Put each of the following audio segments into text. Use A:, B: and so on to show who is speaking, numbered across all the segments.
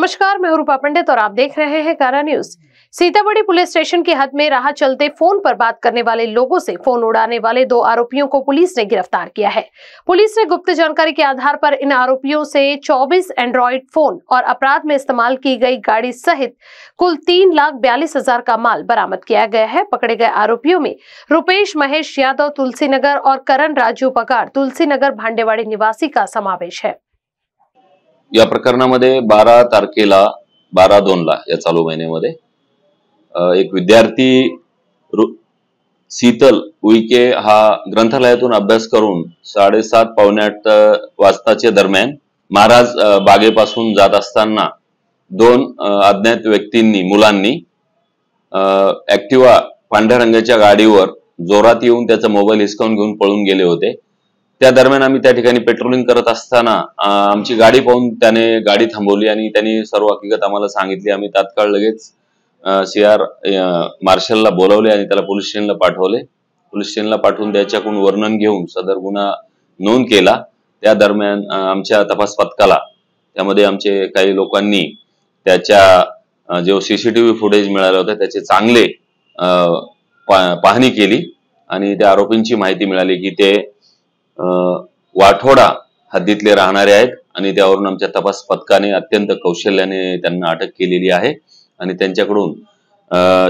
A: नमस्कार, मैं रूपा पंडित और आप देख रहे हैं कारा न्यूज। सीतामढ़ी पुलिस स्टेशन की हद में राह चलते फोन पर बात करने वाले लोगों से फोन उड़ाने वाले 2 आरोपियों को पुलिस ने गिरफ्तार किया है। पुलिस ने गुप्त जानकारी के आधार पर इन आरोपियों से 24 एंड्रॉइड फोन और अपराध में इस्तेमाल की गई गाड़ी सहित कुल 3,42,000 का माल बरामद किया गया है। पकड़े गए आरोपियों में रुपेश महेश यादव तुलसीनगर और करण राजू पगार तुलसीनगर भांडेवाड़ी निवासी का समावेश है।
B: या प्रकरणामध्ये 12 तारखेला 12/2 या चालू महिन्यामध्ये एक विद्यार्थी शीतल उईके हा ग्रंथालयातून अभ्यास करून 7:30 पावणे 8 वाजताच्या दरम्यान महाराज बागेपासून जात असताना 2 अज्ञात व्यक्तींनी मुलांनी ऍक्टिवा पांढऱ्या रंगाच्या गाडीवर जोरात येऊन त्याचा मोबाईल हिसकावून घेऊन पळून गेले होते। त्या दरम्यान आम्ही त्या ठिकाणी पेट्रोलिंग करत असताना आमची गाडी पाहून त्याने गाडी थांबवली आणि त्यांनी सर्व हकीकत आम्हाला सांगितली। आम्ही तात्काळ लगेच सीआर मार्शलला बोलावले आणि त्याला पोलीस स्टेशनला पाठवले। पोलीस स्टेशनला पाठवून त्याच्याकडून वर्णन घेऊन सदर गुन्हा नोंद केला। त्या दरम्यान आमच्या तपास पथकाला त्यामध्ये आमचे काही लोकांनी त्याच्या जो सीसीटीव्ही फुटेज मिळाला होता त्याचे चांगले पाहणी केली आणि त्या आरोपींची माहिती मिळाली की ते वाठोडा हद्दीतले राहणारे आहेत आणि त्यावरून आमच्या तपास पथकाने अत्यंत कौशल्याने त्यांना अटक केलेली आहे आणि त्यांच्याकडून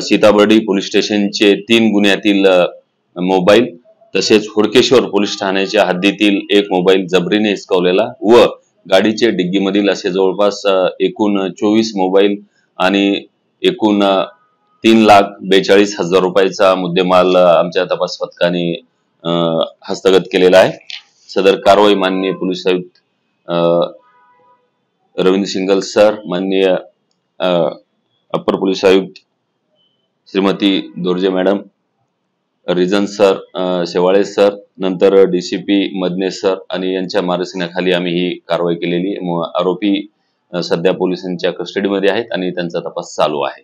B: सीताबर्डी पोलीस स्टेशनचे 3 गुन्ह्यातील मोबाईल तसेच हुडकेश्वर पोलीस ठाण्याच्या हद्दीतील 1 मोबाईल जबरीने हिसकावलेला व गाडीचे डिग्गीमधील असे जवळपास एकूण 24 मोबाईल आणि एकूण 3,42,000 रुपयाचा मुद्देमाल आमच्या तपास पथकाने हस्तगत केलेला आहे। सदर कारवाई माननीय पोलीस आयुक्त रवींद्र सिंगल सर, माननीय अपर पोलीस आयुक्त श्रीमती दोर्जे मॅडम, रिजन सर शेवाळे सर, नंतर डीसीपी मदने सर आणि यांच्या मार्गदर्शनाखाली आम्ही ही कारवाई केलेली। आरोपी सध्या पोलिसांच्या कस्टडीमध्ये आहेत आणि त्यांचा तपास चालू आहे।